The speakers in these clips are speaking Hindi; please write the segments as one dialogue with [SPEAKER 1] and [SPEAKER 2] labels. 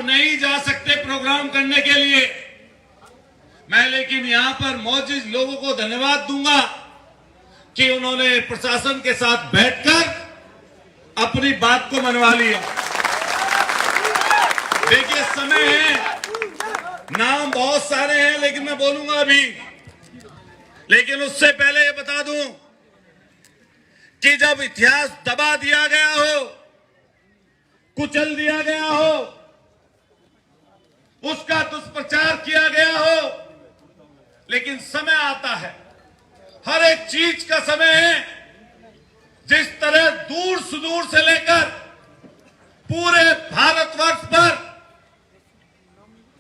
[SPEAKER 1] नहीं जा सकते प्रोग्राम करने के लिए, मैं लेकिन यहां पर मौजूद लोगों को धन्यवाद दूंगा कि उन्होंने प्रशासन के साथ बैठकर अपनी बात को मनवा लिया। देखिए, समय है, नाम बहुत सारे हैं, लेकिन मैं बोलूंगा अभी। लेकिन उससे पहले ये बता दूं कि जब इतिहास दबा दिया गया हो, कुचल दिया गया हो, उसका दुष्प्रचार किया गया हो, लेकिन समय आता है, हर एक चीज का समय है। जिस तरह दूर सुदूर से लेकर पूरे भारतवर्ष पर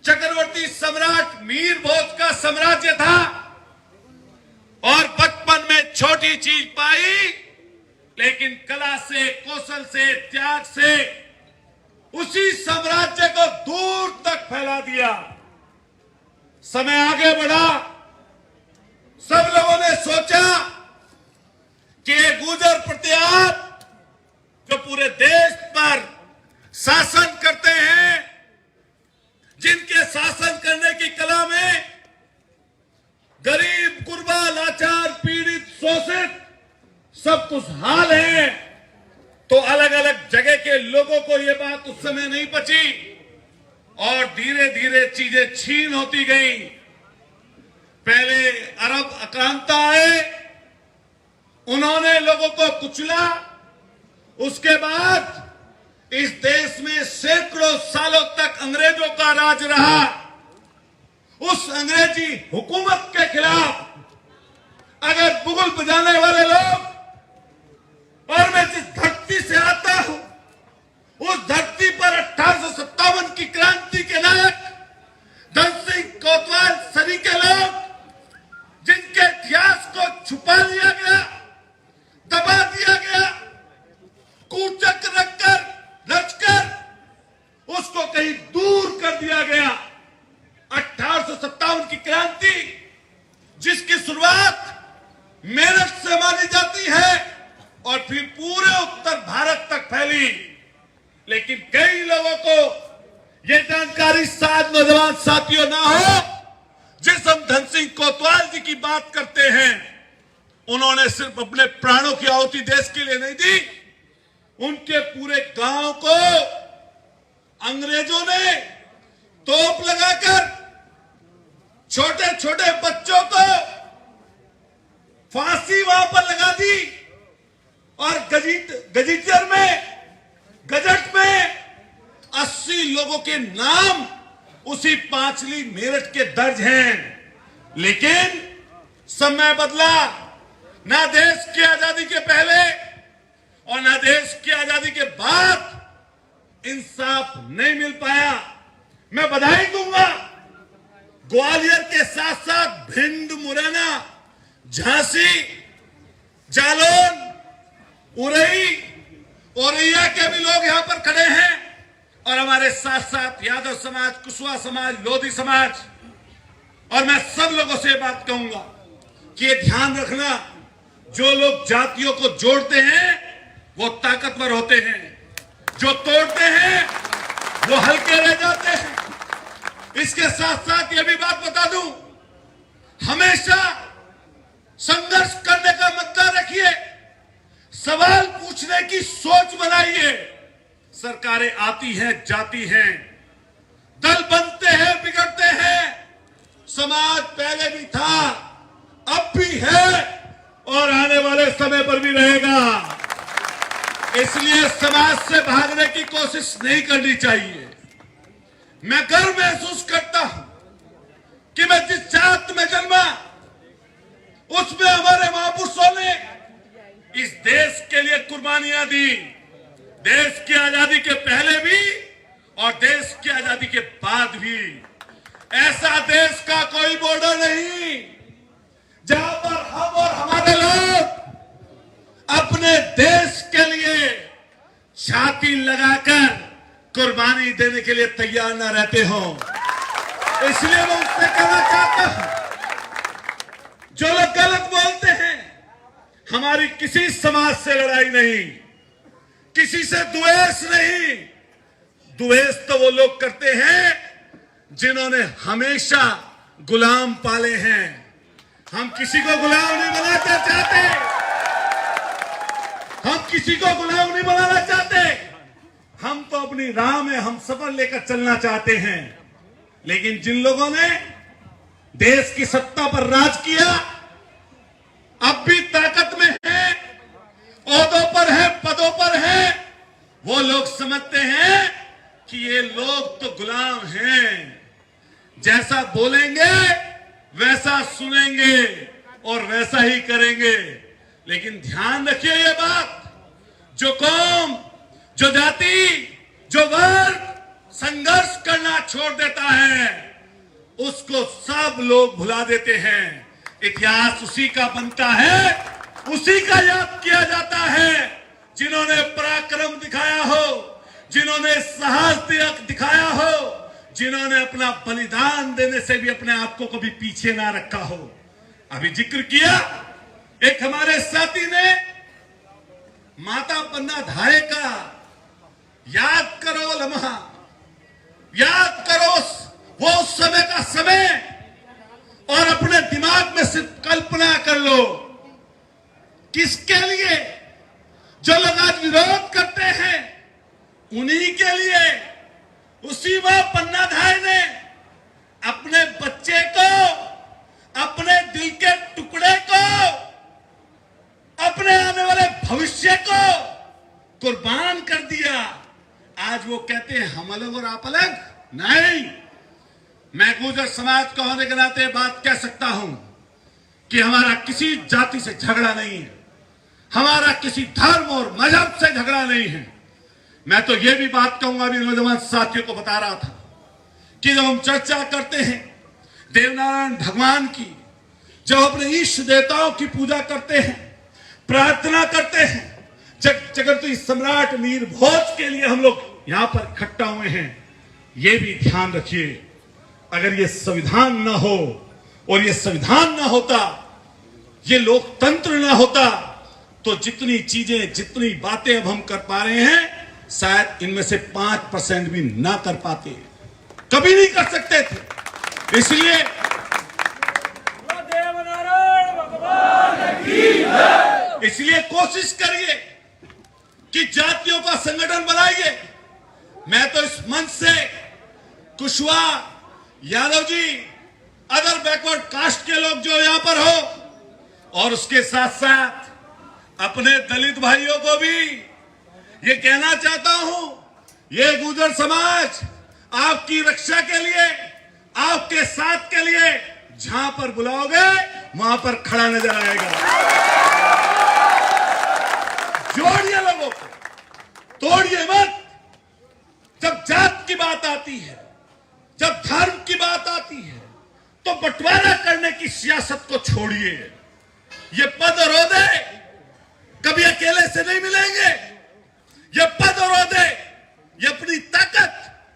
[SPEAKER 1] चक्रवर्ती सम्राट मीर भोज का साम्राज्य था और बचपन में छोटी चीज पाई, लेकिन कला से, कौशल से, त्याग से उसी साम्राज्य को दूर तक फैला दिया। समय आगे बढ़ा, सब लोगों ने सोचा कि ये गुर्जर प्रतिहार जो पूरे देश पर शासन करते हैं, जिनके शासन करने की कला में गरीब, गुरबा, लाचार, पीड़ित, शोषित सब खुशहाल हैं, तो अलग अलग जगह के लोगों को यह बात उस समय नहीं पची और धीरे धीरे चीजें छीन होती गई। पहले अरब आक्रांता आए, उन्होंने लोगों को कुचला। उसके बाद इस देश में सैकड़ों सालों तक अंग्रेजों का राज रहा। उस अंग्रेजी हुकूमत के खिलाफ अगर बुगुल बजाने वाले लोग, और मैं जिस धरती से आता हूं, उस धरती पर 1857 की क्रांति के नायक धन सिंह कोतवाल सरी के लोग, जिनके इतिहास को छुपा लिया गया, दबा दिया गया, कूचक रचकर उसको कहीं दूर कर दिया गया। 1857 की क्रांति, जिसकी शुरुआत मेरठ से मानी जाती है और फिर पूरे उत्तर भारत तक फैली, लेकिन कई लोगों को यह जानकारी शायद नौजवान साथियों ना हो। जिस हम धन सिंह कोतवाल जी की बात करते हैं, उन्होंने सिर्फ अपने प्राणों की आहुति देश के लिए नहीं दी, उनके पूरे गांव को अंग्रेजों ने तोप लगाकर छोटे छोटे बच्चों को फांसी वहां पर लगा दी और गजट में 80 लोगों के नाम उसी पांचली मेरठ के दर्ज हैं। लेकिन समय बदला, ना देश की आजादी के पहले और ना देश की आजादी के बाद इंसाफ नहीं मिल पाया। मैं बधाई दूंगा, ग्वालियर के साथ साथ भिंड, मुरैना, झांसी, जालौन, उरई, औरैया के भी लोग यहां पर खड़े हैं और हमारे साथ साथ यादव समाज, कुशवाहा समाज, लोधी समाज। और मैं सब लोगों से बात कहूंगा कि ये ध्यान रखना, जो लोग जातियों को जोड़ते हैं वो ताकतवर होते हैं, जो तोड़ते हैं वो हल्के रह जाते हैं। इसके साथ साथ ये भी बात बता दूं, हमेशा संघर्ष करने का मद्दा रखिए, सवाल पूछने की सोच बनाइए। सरकारें आती हैं, जाती हैं, दल बनते हैं, बिगड़ते हैं। समाज पहले भी था, अब भी है और आने वाले समय पर भी रहेगा। इसलिए समाज से भागने की कोशिश नहीं करनी चाहिए। मैं गर्व महसूस करता हूं कि मैं जिस जात में जन्मा, उसमें हमारे महापुरुषों ने इस देश के लिए कुर्बानियां दी, देश की आजादी के पहले भी और देश की आजादी के बाद भी। ऐसा देश का कोई बॉर्डर नहीं जहां पर हम और हमारे लोग अपने देश के लिए छाती लगाकर कुर्बानी देने के लिए तैयार न रहते हो। इसलिए मैं उससे कहना चाहता हूं, जो लोग गलत बोलते हैं, हमारी किसी समाज से लड़ाई नहीं, किसी से द्वेष नहीं, द्वेष तो वो लोग करते हैं जिन्होंने हमेशा गुलाम पाले हैं। हम किसी को गुलाम नहीं बनाना चाहते, हम किसी को गुलाम नहीं बनाना चाहते। हम तो अपनी राह में हम सफर लेकर चलना चाहते हैं। लेकिन जिन लोगों ने देश की सत्ता पर राज किया, अब भी ताकत में है, ओहदों पर है, पदों पर है, वो लोग समझते हैं कि ये लोग तो गुलाम हैं। जैसा बोलेंगे वैसा सुनेंगे और वैसा ही करेंगे। लेकिन ध्यान रखिए ये बात, जो कौम, जो जाति, जो वर्ग संघर्ष करना छोड़ देता है, उसको सब लोग भुला देते हैं। इतिहास उसी का बनता है, उसी का याद किया जाता है जिन्होंने पराक्रम दिखाया हो, जिन्होंने साहस दिखाया हो, जिन्होंने अपना बलिदान देने से भी अपने आप को कभी पीछे ना रखा हो। अभी जिक्र किया एक हमारे साथी ने माता पन्ना धारे का, याद करो लम्हा, याद करो वो उस समय का समय, और अपने दिमाग में सिर्फ कल्पना कर लो किसके लिए। जो लोग आज विरोध करते हैं उन्हीं के लिए। उसी वह पन्ना धाय ने अपने बच्चे को, अपने दिल के टुकड़े को, अपने आने वाले भविष्य को कुर्बान कर दिया। आज वो कहते हैं हम अलग और आप अलग नहीं। मैं गुर्जर समाज का होने के नाते बात कह सकता हूं कि हमारा किसी जाति से झगड़ा नहीं है, हमारा किसी धर्म और मजहब से झगड़ा नहीं है। मैं तो ये भी बात कहूंगा, अभी नौजवान साथियों को बता रहा था कि जब हम चर्चा करते हैं देवनारायण भगवान की, जब अपने इष्ट देवताओं की पूजा करते हैं, प्रार्थना करते हैं, जगत सम्राट मीर भोज के लिए हम लोग यहां पर इकट्ठा हुए हैं, ये भी ध्यान रखिए, अगर ये संविधान ना हो और ये संविधान ना होता, ये लोकतंत्र ना होता, तो जितनी चीजें, जितनी बातें अब हम कर पा रहे हैं, शायद इनमें से 5% भी ना कर पाते, कभी नहीं कर सकते थे। इसलिए कोशिश करिए कि जातियों का संगठन बनाइए। मैं तो इस मंच से Kushwaha, Yadav ji, other backward caste के लोग जो यहां पर हो, और उसके साथ साथ अपने दलित भाइयों को भी ये कहना चाहता हूं, ये गुर्जर समाज आपकी रक्षा के लिए, आपके साथ के लिए जहां पर बुलाओगे वहां पर खड़ा नजर आएगा। जोड़िए लोगों को, तोड़िए मत। जब जात की बात आती है, जब धर्म की बात आती है, तो बंटवारा करने की सियासत को छोड़िए। ये पद और ओहदे कभी अकेले से नहीं मिलेंगे। ये पद और ओहदे, ये अपनी ताकत,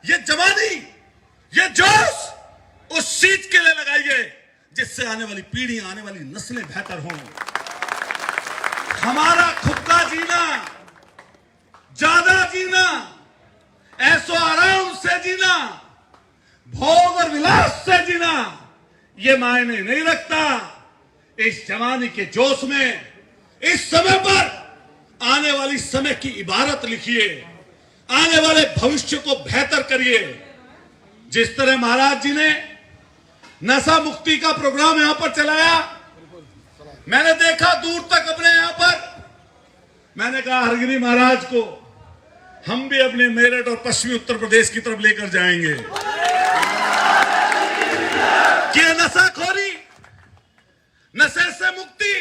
[SPEAKER 1] ये जवानी, ये जोश उस चीज के लिए लगाइए जिससे आने वाली पीढ़ी, आने वाली नस्लें बेहतर हों। हमारा खुद का जीना, ज्यादा जीना, ऐसो आराम से जीना, भोग और विलास से जीना, ये मायने नहीं रखता। इस जवानी के जोश में, इस समय पर आने वाली समय की इबारत लिखिए, आने वाले भविष्य को बेहतर करिए। जिस तरह महाराज जी ने नशा मुक्ति का प्रोग्राम यहां पर चलाया, मैंने देखा दूर तक अपने यहां पर। मैंने कहा हरगिरी महाराज को हम भी अपने मेरठ और पश्चिमी उत्तर प्रदेश की तरफ लेकर जाएंगे कि नशाखोरी, नशे से मुक्ति।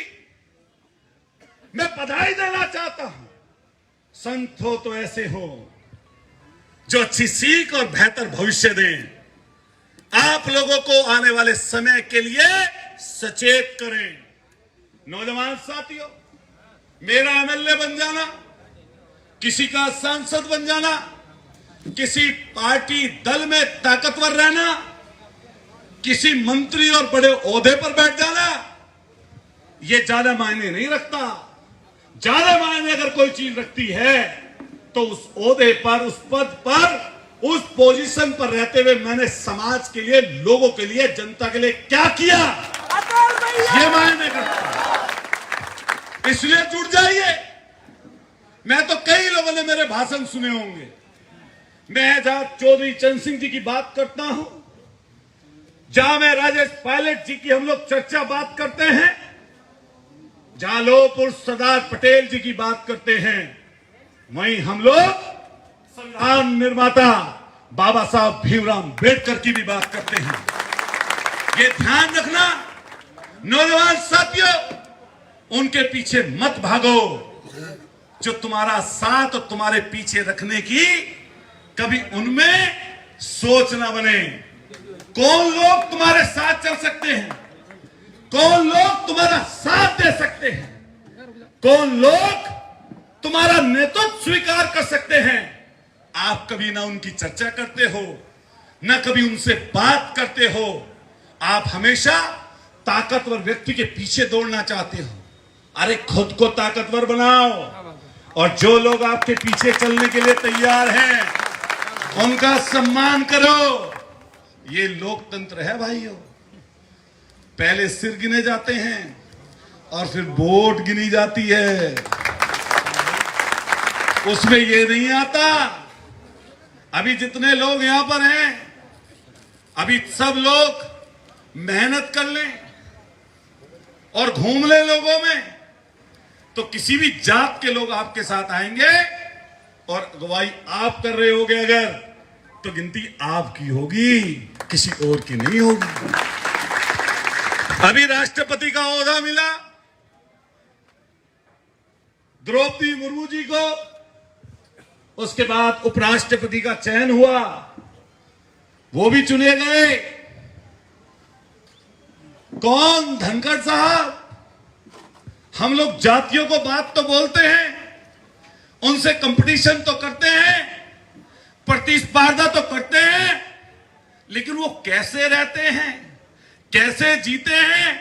[SPEAKER 1] मैं बधाई देना चाहता हूं, संत हो तो ऐसे हो जो अच्छी सीख और बेहतर भविष्य दें, आप लोगों को आने वाले समय के लिए सचेत करें। नौजवान साथियों, मेरा एमएलए बन जाना, किसी का सांसद बन जाना, किसी पार्टी दल में ताकतवर रहना, किसी मंत्री और बड़े ओहदे पर बैठ जाना, यह ज्यादा मायने नहीं रखता। ज्यादा मायने अगर कोई चीज रखती है तो उस ओहदे पर, उस पद पर उस पोजीशन पर रहते हुए मैंने समाज के लिए, लोगों के लिए, जनता के लिए क्या किया, ये मायने करता है। इसलिए जुड़ जाइए। मैं तो कई लोगों ने मेरे भाषण सुने होंगे। मैं जहां चौधरी चरण सिंह जी की बात करता हूं, जहां मैं राजेश पायलट जी की हम लोग चर्चा बात करते हैं, जहां लोग सरदार पटेल जी की बात करते हैं, वहीं हम लोग संविधान निर्माता बाबा साहब भीमराव अम्बेडकर की भी बात करते हैं। ये ध्यान रखना नौजवान साथियों, उनके पीछे मत भागो। जो तुम्हारा साथ और तुम्हारे पीछे रखने की कभी उनमें सोच ना बने। कौन लोग तुम्हारे साथ चल सकते हैं, कौन लोग तुम्हारा साथ दे सकते हैं, कौन लोग तुम्हारा नेतृत्व स्वीकार कर सकते हैं, आप कभी ना उनकी चर्चा करते हो, ना कभी उनसे बात करते हो। आप हमेशा ताकतवर व्यक्ति के पीछे दौड़ना चाहते हो। अरे खुद को ताकतवर बनाओ, और जो लोग आपके पीछे चलने के लिए तैयार हैं उनका सम्मान करो। ये लोकतंत्र है भाइयों। पहले सिर गिने जाते हैं और फिर वोट गिनी जाती है। उसमें ये नहीं आता। अभी जितने लोग यहां पर हैं, अभी सब लोग मेहनत कर लें और घूम ले लोगों में, तो किसी भी जात के लोग आपके साथ आएंगे और अगुवाई आप कर रहे होगे अगर, तो गिनती आपकी होगी, किसी और की नहीं होगी। अभी राष्ट्रपति का ओहदा मिला द्रौपदी मुर्मू जी को, उसके बाद उपराष्ट्रपति का चयन हुआ, वो भी चुने गए। कौन? धनखड़ साहब। हम लोग जातियों को बात तो बोलते हैं, उनसे कंपटीशन तो करते हैं, प्रतिस्पर्धा तो करते हैं, लेकिन वो कैसे रहते हैं, कैसे जीते हैं,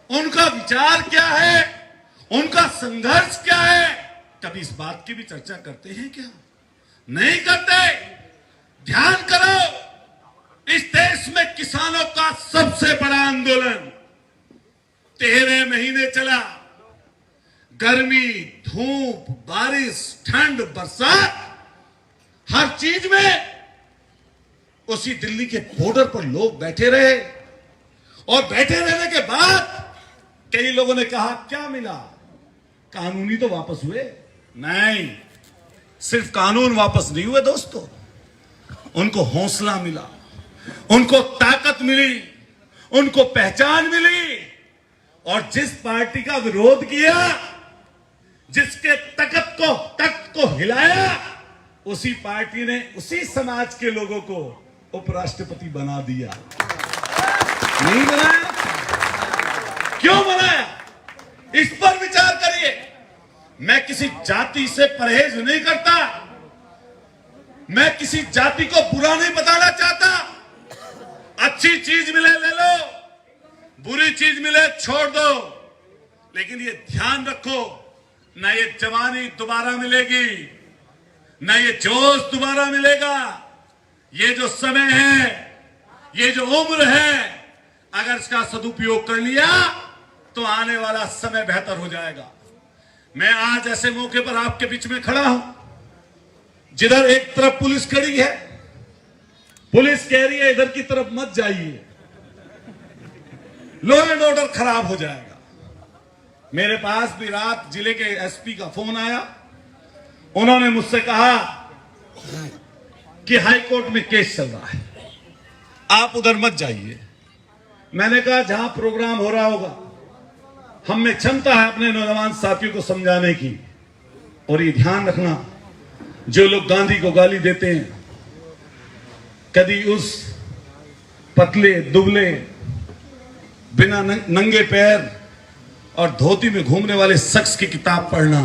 [SPEAKER 1] उनका विचार क्या है, उनका संघर्ष क्या है, कभी इस बात की भी चर्चा करते हैं क्या? नहीं करते। ध्यान करो, इस देश में किसानों का सबसे बड़ा आंदोलन 13 महीने चला। गर्मी, धूप, बारिश, ठंड, बरसात, हर चीज में उसी दिल्ली के बॉर्डर पर लोग बैठे रहे, और बैठे रहने के बाद कई लोगों ने कहा क्या मिला? कानूनी तो वापस हुए? नहीं, सिर्फ कानून वापस नहीं हुए दोस्तों, उनको हौसला मिला, उनको ताकत मिली, उनको पहचान मिली। और जिस पार्टी का विरोध किया, जिसके तख्त को हिलाया, उसी पार्टी ने उसी समाज के लोगों को उपराष्ट्रपति बना दिया। नहीं बनाया? क्यों बनाया? इस पर विचार करिए। मैं किसी जाति से परहेज नहीं करता, मैं किसी जाति को बुरा नहीं बताना चाहता। अच्छी चीज मिले ले लो, बुरी चीज मिले छोड़ दो, लेकिन ये ध्यान रखो, ना ये जवानी दोबारा मिलेगी, ना ये जोश दोबारा मिलेगा। ये जो समय है, ये जो उम्र है, अगर इसका सदुपयोग कर लिया तो आने वाला समय बेहतर हो जाएगा। मैं आज ऐसे मौके पर आपके बीच में खड़ा हूं, जिधर एक तरफ पुलिस खड़ी है, पुलिस कह रही है इधर की तरफ मत जाइए, लॉ एंड ऑर्डर खराब हो जाएगा। मेरे पास भी रात जिले के एसपी का फोन आया, उन्होंने मुझसे कहा कि हाई कोर्ट में केस चल रहा है, आप उधर मत जाइए। मैंने कहा जहां प्रोग्राम हो रहा होगा, हम में क्षमता है अपने नौजवान साथियों को समझाने की। और ये ध्यान रखना, जो लोग गांधी को गाली देते हैं, कभी उस पतले दुबले बिना नंगे पैर और धोती में घूमने वाले शख्स की किताब पढ़ना,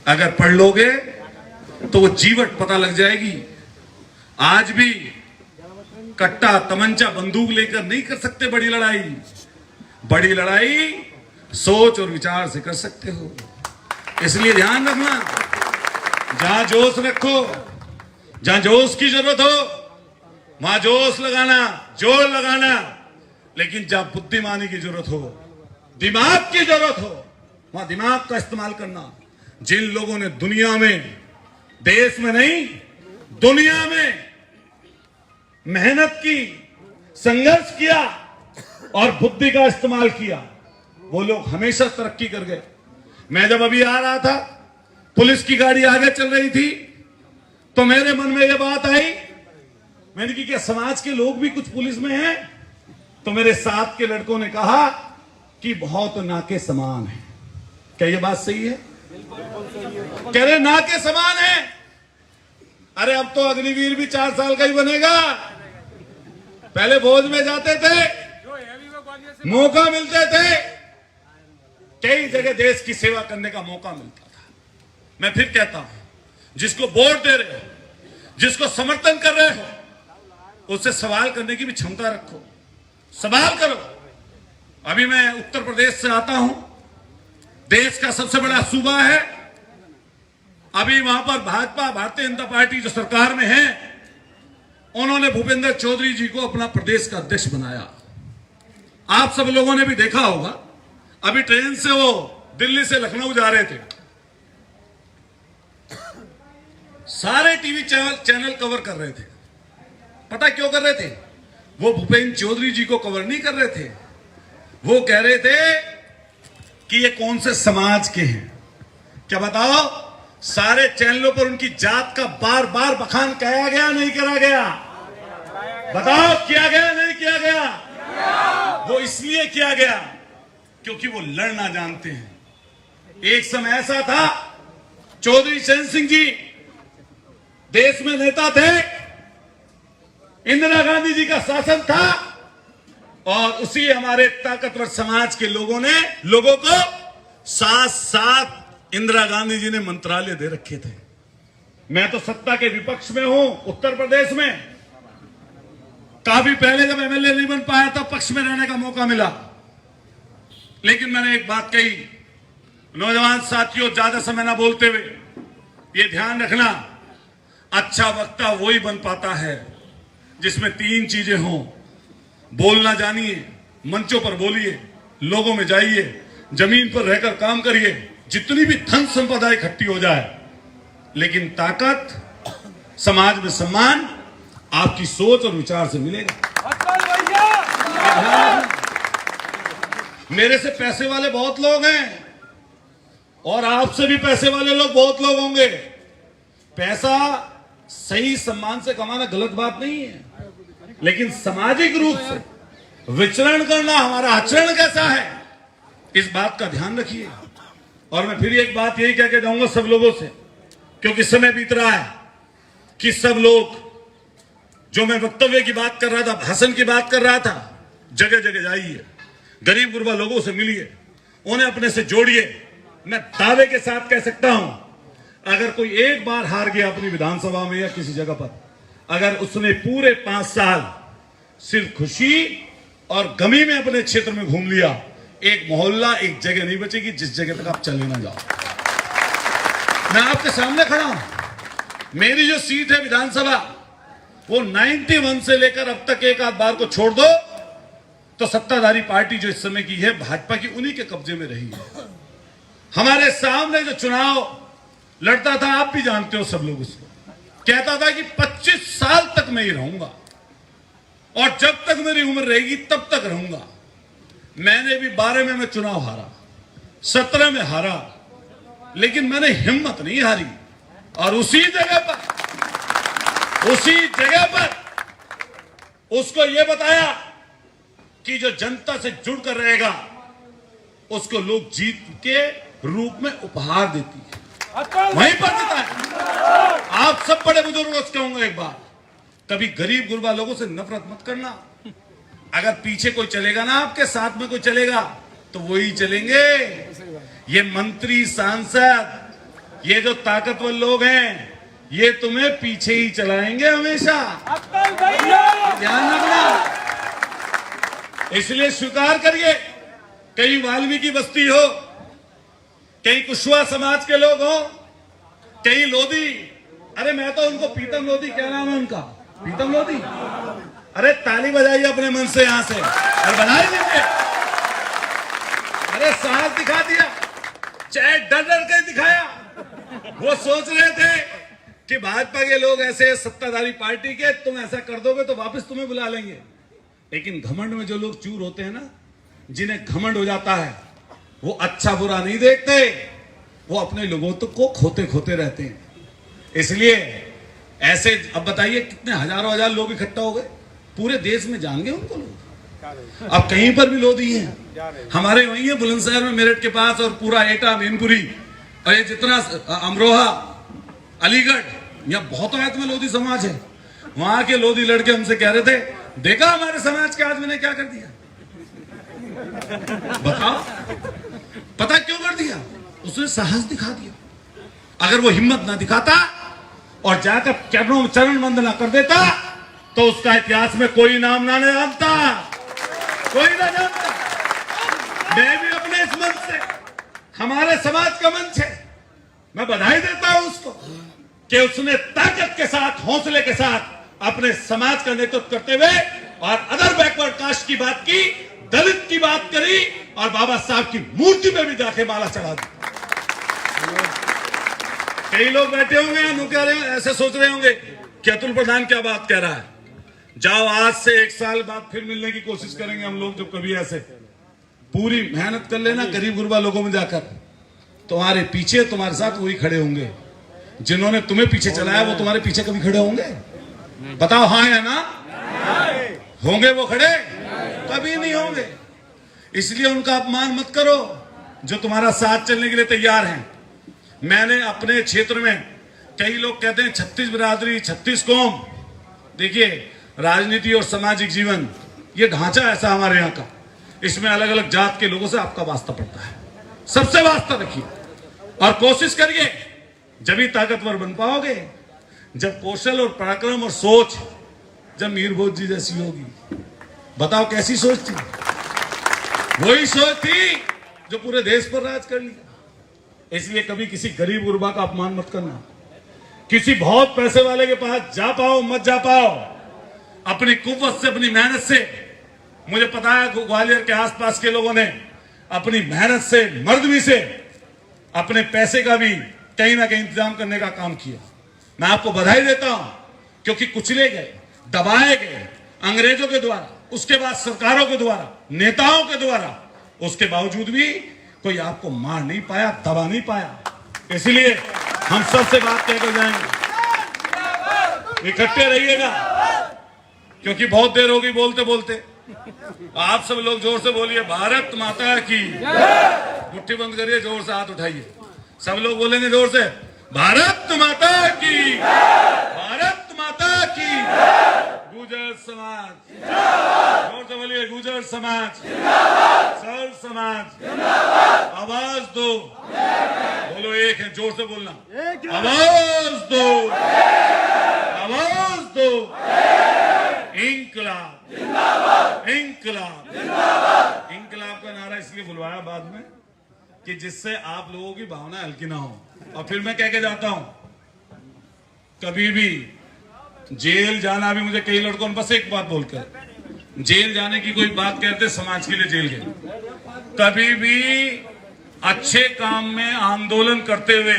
[SPEAKER 1] अगर पढ़ लोगे तो वो जीवट पता लग जाएगी। आज भी कट्टा, तमंचा, बंदूक लेकर नहीं कर सकते बड़ी लड़ाई। बड़ी लड़ाई सोच और विचार से कर सकते हो। इसलिए ध्यान रखना, जहां जोश रखो जहां जोश की जरूरत हो वहां जोश लगाना, जोर लगाना, लेकिन जहां बुद्धिमानी की जरूरत हो, दिमाग की जरूरत हो, वहां दिमाग का इस्तेमाल करना। जिन लोगों ने दुनिया में, देश में नहीं दुनिया में मेहनत की, संघर्ष किया और बुद्धि का इस्तेमाल किया, वो लोग हमेशा तरक्की कर गए। मैं जब अभी आ रहा था, पुलिस की गाड़ी आगे चल रही थी, तो मेरे मन में यह बात आई, मैंने कि क्या समाज के लोग भी कुछ पुलिस में हैं? तो मेरे साथ के लड़कों ने कहा कि बहुत नाके समान है। क्या यह बात सही है? कह रहे नाके समान है। अरे अब तो अग्निवीर भी 4 साल का ही बनेगा। पहले फौज में जाते थे, मौका मिलते थे, कई जगह देश की सेवा करने का मौका मिलता था। मैं फिर कहता हूं, जिसको वोट दे रहे हो, जिसको समर्थन कर रहे हो, उससे सवाल करने की भी क्षमता रखो, सवाल करो। अभी मैं उत्तर प्रदेश से आता हूं, देश का सबसे बड़ा सूबा है। अभी वहां पर भाजपा, भारतीय जनता पार्टी जो सरकार में है, उन्होंने भूपेंद्र चौधरी जी को अपना प्रदेश का अध्यक्ष बनाया। आप सब लोगों ने भी देखा होगा, अभी ट्रेन से वो दिल्ली से लखनऊ जा रहे थे, सारे टीवी चैनल कवर कर रहे थे। पता क्यों कर रहे थे? वो भूपेंद्र चौधरी जी को कवर नहीं कर रहे थे, वो कह रहे थे कि ये कौन से समाज के हैं। क्या बताओ, सारे चैनलों पर उनकी जात का बार बार बखान किया गया, नहीं करा गया? बताओ, किया गया नहीं किया गया? वो इसलिए किया गया क्योंकि वो लड़ना जानते हैं। एक समय ऐसा था, चौधरी चरण सिंह जी देश में नेता थे, इंदिरा गांधी जी का शासन था, और उसी हमारे ताकतवर समाज के लोगों को साथ साथ इंदिरा गांधी जी ने मंत्रालय दे रखे थे। मैं तो सत्ता के विपक्ष में हूं उत्तर प्रदेश में। काफी पहले जब एमएलए नहीं बन पाया तब पक्ष में रहने का मौका मिला, लेकिन मैंने एक बात कही, नौजवान साथियों, ज्यादा समय ना बोलते हुए ये ध्यान रखना, अच्छा वक्ता वही बन पाता है जिसमें 3 चीजें हों। बोलना जानिए, मंचों पर बोलिए, लोगों में जाइए, जमीन पर रहकर काम करिए, जितनी भी धन संपदा इकट्ठी हो जाए, लेकिन ताकत, समाज में सम्मान आपकी सोच और विचार से मिलेगा। मेरे से पैसे वाले बहुत लोग हैं और आपसे भी पैसे वाले लोग बहुत लोग होंगे। पैसा सही सम्मान से कमाना गलत बात नहीं है, लेकिन सामाजिक रूप से विचरण करना, हमारा आचरण कैसा है, इस बात का ध्यान रखिए। और मैं फिर एक बात यही कह के जाऊंगा सब लोगों से, क्योंकि समय बीत रहा है, कि सब लोग, जो मैं वक्तव्य की बात कर रहा था, भाषण की बात कर रहा था, जगह जगह जाइए, गरीब गुरबा लोगों से मिलिए, उन्हें अपने से जोड़िए। मैं दावे के साथ कह सकता हूं, अगर कोई एक बार हार गया अपनी विधानसभा में या किसी जगह पर, अगर उसने पूरे 5 साल सिर्फ खुशी और गमी में अपने क्षेत्र में घूम लिया, एक मोहल्ला, एक जगह नहीं बचेगी जिस जगह तक आप चले ना जाओ। मैं आपके सामने खड़ा हूं, मेरी जो सीट है विधानसभा, वो 91 से लेकर अब तक एक आध बार को छोड़ दो तो सत्ताधारी पार्टी जो इस समय की है भाजपा की, उन्हीं के कब्जे में रही है। हमारे सामने जो चुनाव लड़ता था, आप भी जानते हो, सब लोग उसको कहता था कि 25 साल तक मैं ही रहूंगा और जब तक मेरी उम्र रहेगी तब तक रहूंगा। मैंने भी 12 में मैं चुनाव हारा, 17 में हारा, लेकिन मैंने हिम्मत नहीं हारी और उसी जगह पर उसको यह बताया कि जो जनता से जुड़कर रहेगा उसको लोग जीत के रूप में उपहार देती है, वहीं पर देता है। आप सब बड़े बुजुर्गों से कहूंगा एक बार, कभी गरीब गुरबा लोगों से नफरत मत करना। अगर पीछे कोई चलेगा ना, आपके साथ में कोई चलेगा, तो वही चलेंगे। ये मंत्री, सांसद, ये जो ताकतवर लोग हैं, ये तुम्हें पीछे ही चलाएंगे हमेशा, ध्यान रखना। इसलिए स्वीकार करिए, कहीं वाल्मीकि बस्ती हो, कहीं कुशवाहा समाज के लोग हो, कहीं लोधी अरे मैं तो उनको प्रीतम लोधी, क्या नाम है उनका, प्रीतम लोधी, अरे ताली बजाइए अपने मन से यहां से, अरे बजा लीजिए। अरे साहस दिखा दिया, चाहे डर डर के दिखाया। वो सोच रहे थे कि भाजपा के लोग ऐसे सत्ताधारी पार्टी के, तुम ऐसा कर दोगे तो वापस तुम्हें बुला लेंगे। लेकिन घमंड में जो लोग चूर होते हैं ना, जिन्हें घमंड हो जाता है, वो अच्छा बुरा नहीं देखते, वो अपने लोगों को खोते खोते रहते हैं। इसलिए ऐसे अब बताइए कितने हजारों हजार लोग इकट्ठा हो गए, पूरे देश में जान गए उनको लोग। अब कहीं पर भी लोधी हैं, हमारे वही है बुलंदशहर में, मेरठ के पास, और पूरा एटा, मैनपुरी, और ये जितना अमरोहा, अलीगढ़, यहाँ बहुत आयत में लोधी समाज है। वहां के लोधी लड़के हमसे कह रहे थे, देखा हमारे समाज के आदमी ने क्या कर दिया। बताओ, पता क्यों कर दिया? उसने साहस दिखा दिया। अगर वो हिम्मत ना दिखाता और जाकर चरणों में चरण वंदना कर देता तो उसका इतिहास में कोई नाम ना जानता, कोई ना जानता। मैं भी अपने इस मंच से, हमारे समाज का मंच है, मैं बधाई देता हूं उसको कि उसने ताकत के साथ, हौसले के साथ अपने समाज का नेतृत्व करते हुए और अदर बैकवर्ड कास्ट की बात की, दलित की बात करी, और बाबा साहब की मूर्ति पे भी जाके माला चढ़ा दी। कई लोग बैठे होंगे, कह रहे हैं, ऐसे सोच रहे होंगे कि अतुल प्रधान क्या बात कह रहा है। जाओ, आज से 1 साल बाद फिर मिलने की कोशिश करेंगे हम लोग, जब कभी ऐसे पूरी मेहनत कर लेना गरीब गुरबा लोगों में जाकर, तुम्हारे पीछे, तुम्हारे साथ वही खड़े होंगे जिन्होंने तुम्हें पीछे चलाया। वो तुम्हारे पीछे कभी खड़े होंगे? बताओ हाँ या ना? होंगे वो खड़े? कभी नहीं होंगे। इसलिए उनका अपमान मत करो जो तुम्हारा साथ चलने के लिए तैयार हैं। मैंने अपने क्षेत्र में, कई लोग कहते हैं 36 बिरादरी, 36 कौम। देखिए, राजनीति और सामाजिक जीवन, ये ढांचा ऐसा हमारे यहाँ का, इसमें अलग अलग जात के लोगों से आपका वास्ता पड़ता है। सबसे वास्ता रखिए और कोशिश करिए, जब ही ताकतवर बन पाओगे जब कौशल और पराक्रम और सोच जब मीर भोज जी जैसी होगी। बताओ कैसी सोच थी? वही सोच थी जो पूरे देश पर राज कर लिया। इसलिए कभी किसी गरीब गुरबा का अपमान मत करना। किसी बहुत पैसे वाले के पास जा पाओ मत जा पाओ, अपनी कुव्वत से, अपनी मेहनत से, मुझे पता है ग्वालियर के आसपास के लोगों ने अपनी मेहनत से, मर्दवी से, अपने पैसे का भी कहीं ना कहीं इंतजाम करने का काम किया। मैं आपको बधाई देता हूं, क्योंकि कुचले गए, दबाए गए अंग्रेजों के द्वारा, उसके बाद सरकारों के द्वारा, नेताओं के द्वारा, उसके बावजूद भी कोई आपको मार नहीं पाया, दबा नहीं पाया। इसलिए हम सबसे बात कहकर जाएंगे, इकट्ठे रहिएगा, क्योंकि बहुत देर होगी बोलते बोलते। आप सब लोग जोर से बोलिए, भारत माता की। मुट्ठी बंद करिए, जोर से हाथ उठाइए, सब लोग बोलेंगे जोर से, भारत माता की, भारत माता की। गुर्जर समाज, जोर से बोलिए, गुर्जर समाज, सर्व समाज, आवाज दो, बोलो एक है, जोर से बोलना, आवाज दो, आवाज दो। इंकलाब, इंकलाब, इंकलाब का नारा इसलिए बुलवाया बाद में कि जिससे आप लोगों की भावना हल्की ना हो। और फिर मैं कह के जाता हूं, कभी भी जेल जाना भी, मुझे कई लड़कों ने बस एक बात बोलकर जेल जाने की कोई बात कहते, समाज के लिए जेल गए। कभी भी अच्छे काम में आंदोलन करते हुए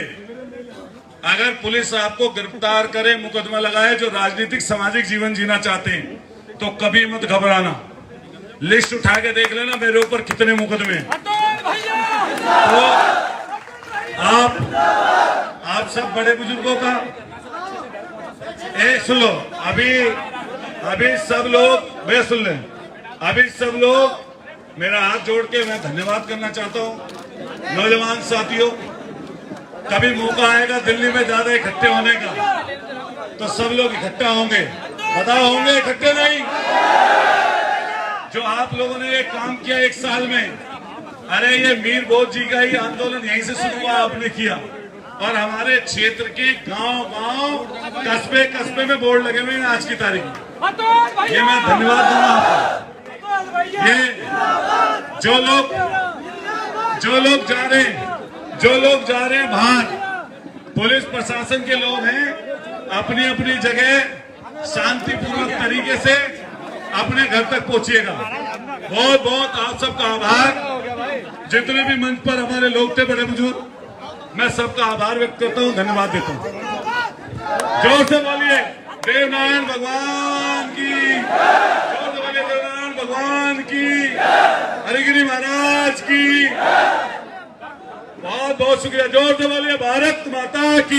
[SPEAKER 1] अगर पुलिस आपको गिरफ्तार करे, मुकदमा लगाए, जो राजनीतिक सामाजिक जीवन जीना चाहते हैं, तो कभी मत घबराना। लिस्ट उठा के देख लेना मेरे ऊपर कितने मुकदमे हैं। तो आप सब बड़े बुजुर्गों का सुन लो, अभी सब लोग वे सुन लें, अभी सब लोग मेरा हाथ जोड़ के मैं धन्यवाद करना चाहता हूं। नौजवान साथियों, कभी मौका आएगा दिल्ली में ज्यादा इकट्ठे होने का, तो सब लोग इकट्ठा होंगे। बताओ होंगे इकट्ठे? नहीं। जो आप लोगों ने एक काम किया 1 साल में, अरे ये मीर भोज जी का ही आंदोलन यहीं से शुरू हुआ, आपने किया, और हमारे क्षेत्र के गांव-गांव, कस्बे-कस्बे में बोर्ड लगे हुए हैं आज की तारीख में। ये मैं धन्यवाद दूंगा आपको। ये जो लोग जा रहे हैं बाहर, पुलिस प्रशासन के लोग हैं, अपनी अपनी जगह शांतिपूर्वक तरीके से अपने घर तक पहुंचिएगा। बहुत बहुत आप सबका आभार। जितने भी मंच पर हमारे लोग थे बड़े बुजुर्ग, मैं सबका आभार व्यक्त करता हूं, धन्यवाद देता हूं। जोर से बोलिए देवनारायण भगवान की, जोर से बोलिए देवनारायण भगवान की, हरिगिरी महाराज की। बहुत बहुत शुक्रिया। जोर से बोलिए भारत माता की।